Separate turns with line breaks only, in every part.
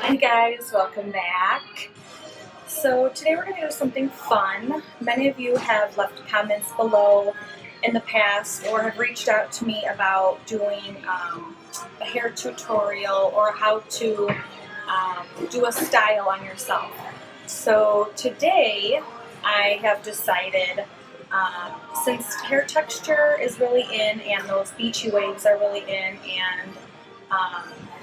Hi guys, welcome back. So today we're going to do something fun. Many of you have left comments below in the past or have reached out to me about doing a hair tutorial or how to do a style on yourself. So today I have decided, since hair texture is really in and those beachy waves are really in, and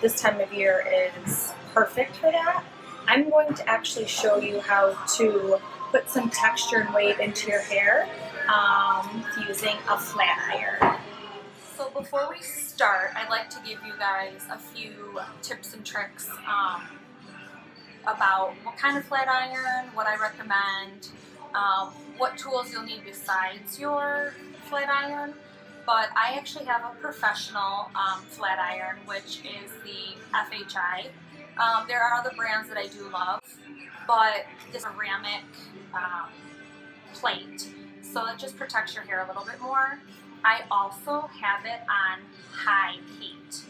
this time of year is perfect for that, I'm going to actually show you how to put some texture and wave into your hair using a flat iron. So before we start, I'd like to give you guys a few tips and tricks about what kind of flat iron, what I recommend, what tools you'll need besides your flat iron. But I actually have a professional flat iron, which is the FHI. There are other brands that I do love, but this ceramic plate, so it just protects your hair a little bit more. I also have it on high heat.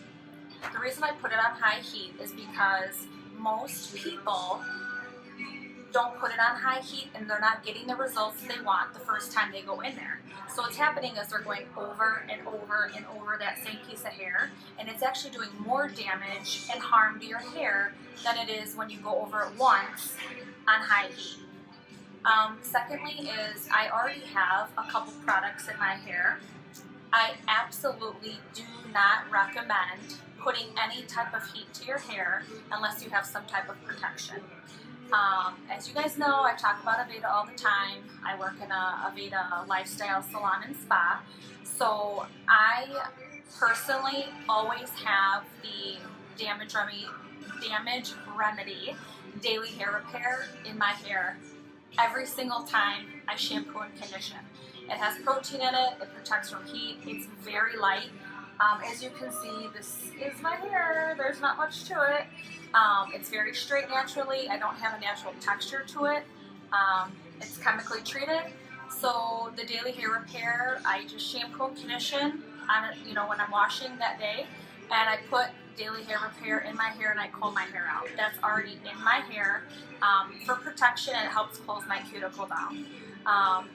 The reason I put it on high heat is because most people don't put it on high heat and they're not getting the results they want the first time they go in there. So what's happening is they're going over and over and over that same piece of hair, and it's actually doing more damage and harm to your hair than it is when you go over it once on high heat. Secondly is I already have a couple products in my hair. I absolutely do not recommend putting any type of heat to your hair unless you have some type of protection. As you guys know, I talk about Aveda all the time. I work in a Aveda lifestyle salon and spa. So I personally always have the Damage Remedy Daily Hair Repair in my hair every single time I shampoo and condition. It has protein in it, it protects from heat, it's very light. As you can see, this is my hair, there's not much to it. It's very straight naturally. I don't have a natural texture to it. It's chemically treated. So the Daily Hair Repair, I just shampoo and condition on it, when I'm washing that day, and I put Daily Hair Repair in my hair and I comb my hair out. That's already in my hair for protection, and it helps close my cuticle down.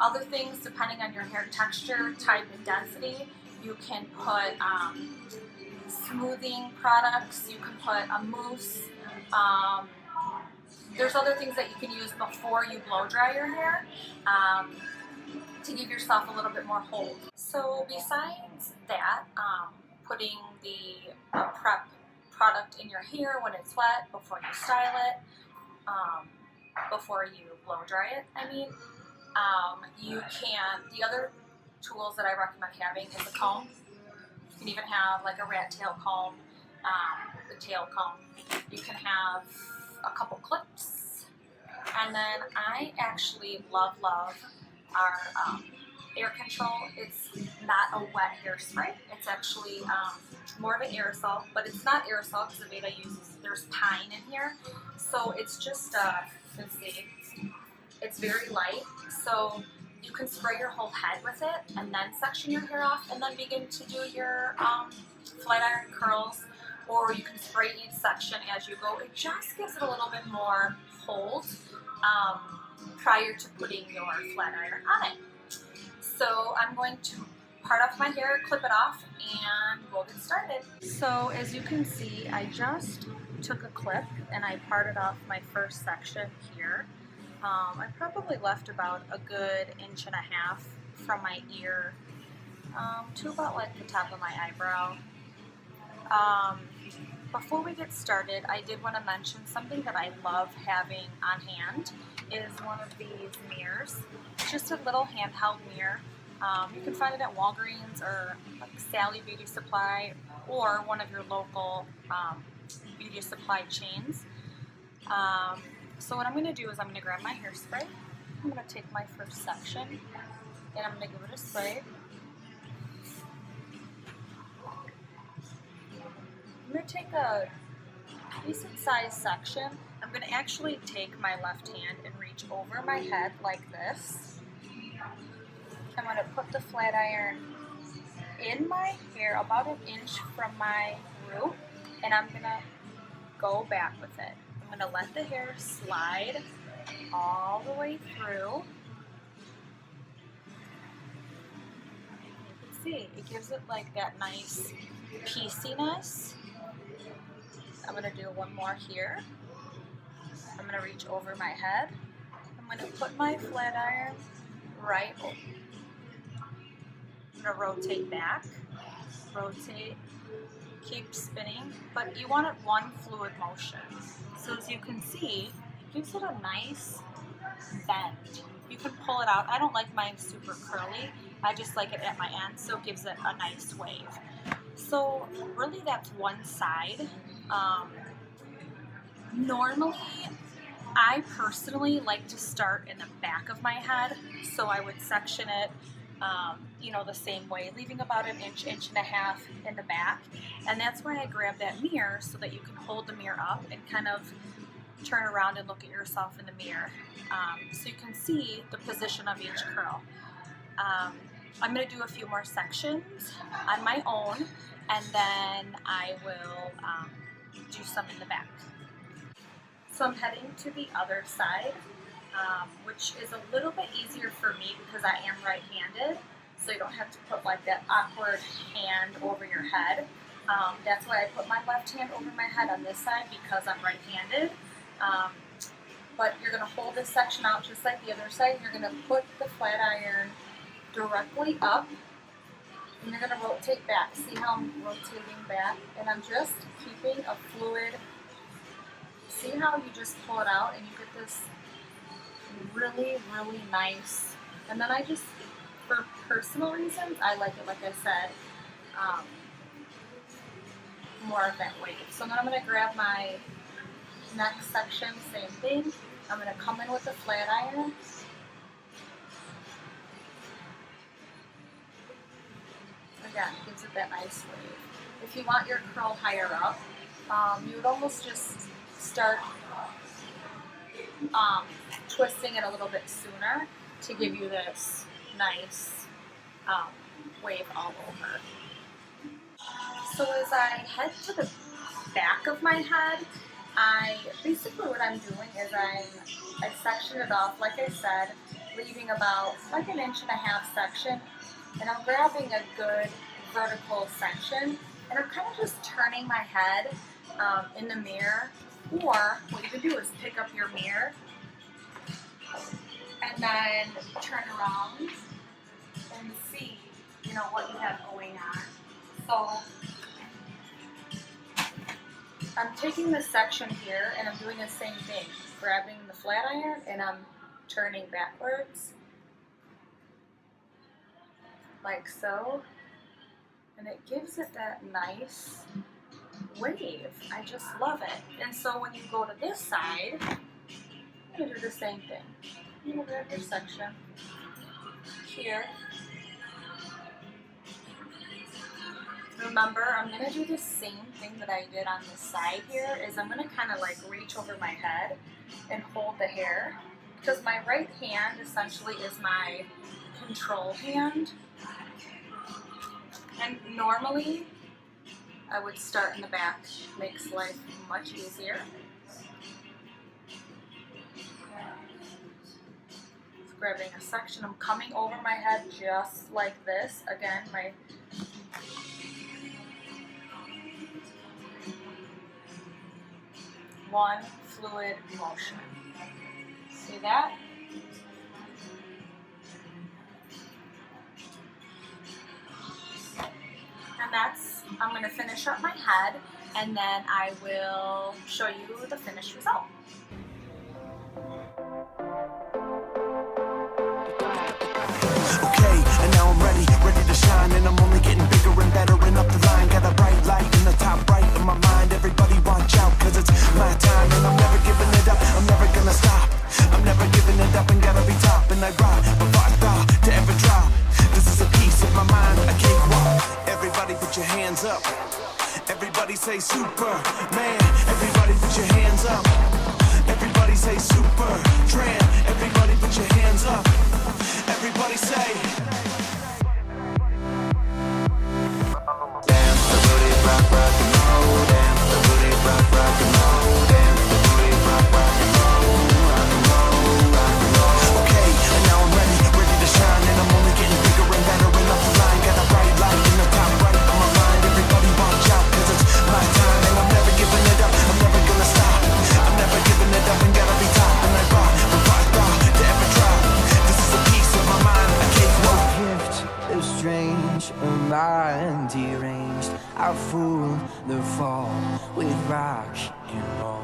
Other things, depending on your hair texture, type, and density, you can put smoothing products, you can put a mousse. There's other things that you can use before you blow dry your hair to give yourself a little bit more hold. So besides that, putting the prep product in your hair when it's wet before you style it, before you blow dry it, you can, the other tools that I recommend having is a comb. You can even have like a rat tail comb, the tail comb. You can have a couple clips. And then I actually love our air control. It's not a wet hairspray. It's actually more of an aerosol, but it's not aerosol because Aveda uses, there's pine in here. So it's just, let's see, it's very light. So you can spray your whole head with it and then section your hair off and then begin to do your flat iron curls, or you can spray each section as you go. It just gives it a little bit more hold prior to putting your flat iron on it. So I'm going to part off my hair, clip it off, and we'll get started. So as you can see, I just took a clip and I parted off my first section here. I probably left about a good 1.5 inches from my ear to about like the top of my eyebrow. Before we get started, I did want to mention something that I love having on hand is one of these mirrors. It's just a little handheld mirror. You can find it at Walgreens or like Sally Beauty Supply or one of your local beauty supply chains. So what I'm going to do is I'm going to grab my hairspray. I'm going to take my first section and I'm going to give it a spray. I'm going to take a decent sized section. I'm going to actually take my left hand and reach over my head like this. I'm going to put the flat iron in my hair about 1 inch from my root, and I'm going to go back with it. I'm going to let the hair slide all the way through. You can see it gives it like that nice pieciness. I'm going to do one more here. I'm going to reach over my head. I'm going to put my flat iron right over. I'm going to rotate back, rotate, keep spinning, but you want it one fluid motion. So as you can see, it gives it a nice bend. You can pull it out. I don't like mine super curly. I just like it at my end, so it gives it a nice wave. So really that's one side. Normally, I personally like to start in the back of my head, so I would section it you know, the same way, leaving about an inch, inch and a half in the back. And that's why I grab that mirror, so that you can hold the mirror up and kind of turn around and look at yourself in the mirror. So you can see the position of each curl. I'm going to do a few more sections on my own, and then I will do some in the back. So I'm heading to the other side, which is a little bit easier for me because I am right-handed, so you don't have to put like that awkward hand over your head. That's why I put my left hand over my head on this side, because I'm right-handed. But you're going to hold this section out just like the other side. You're going to put the flat iron directly up, and you're going to rotate back. See how I'm rotating back? And I'm just keeping a fluid. See how you just pull it out and you get this really, really nice. And then I just, for personal reasons, I like it, like I said, more of that wave. So then I'm going to grab my next section, same thing. I'm going to come in with the flat iron. Again, gives it that nice wave. If you want your curl higher up, you would almost just start twisting it a little bit sooner to give you this nice wave all over. So as I head to the back of my head, basically what I'm doing is I section it off, like I said, leaving about like an inch and a half section, and I'm grabbing a good vertical section, and I'm kind of just turning my head in the mirror. Or what you can do is pick up your mirror and then turn around and see, you know, what you have going on. So I'm taking this section here and I'm doing the same thing, grabbing the flat iron and I'm turning backwards like so, and it gives it that nice wave. I just love it. And so when you go to this side, you're going to do the same thing. You're going to grab your section here. Remember, I'm going to do the same thing that I did on this side here, is I'm going to kind of like reach over my head and hold the hair, because my right hand essentially is my control hand. And normally, I would start in the back. Makes life much easier. Just grabbing a section, I'm coming over my head just like this. Again, my one fluid motion. See that? And that's, I'm going to finish up my head, and then I will show you the finished result.
Okay, and now I'm ready to shine, and I'm only getting bigger and better and up the line. Got a bright light in the top right of my mind. Everybody watch out, cause it's my time, and I'm never giving it up, I'm never gonna stop. I'm never giving it up and gotta be top, and I rock before I thought to ever drop. This is a piece of my mind, a cakewalk. Everybody put your hands up. Everybody say super, man. Everybody put your hands up. Everybody say super, tran. Everybody put your hands up. Everybody say. Dance the booty, rock, rock and roll. Dance the booty, rock, rock and roll. Dance the booty, I'll fool the fall with rock and roll.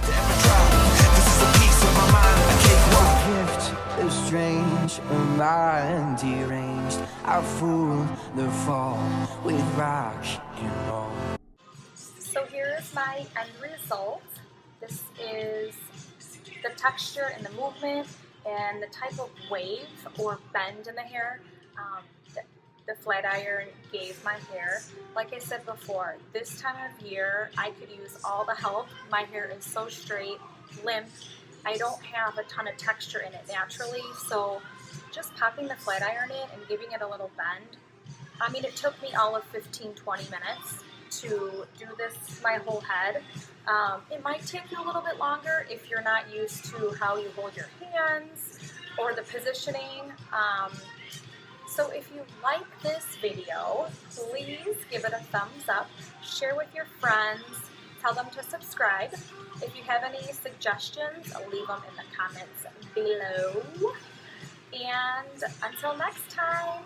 This is a piece of my mind, a cakewalk gift is strange, a mind deranged. I'll fool the fall with rock and roll.
So here is my end result. This is the texture and the movement and the type of wave or bend in the hair the Flatiron gave my hair. Like I said before, this time of year I could use all the help. My hair is so straight, limp. I don't have a ton of texture in it naturally, so just popping the Flatiron in and giving it a little bend. I mean, it took me all of 15-20 minutes to do this my whole head. It might take you a little bit longer if you're not used to how you hold your hands or the positioning. So if you like this video, please give it a thumbs up, share with your friends, tell them to subscribe. If you have any suggestions, leave them in the comments below. And until next time,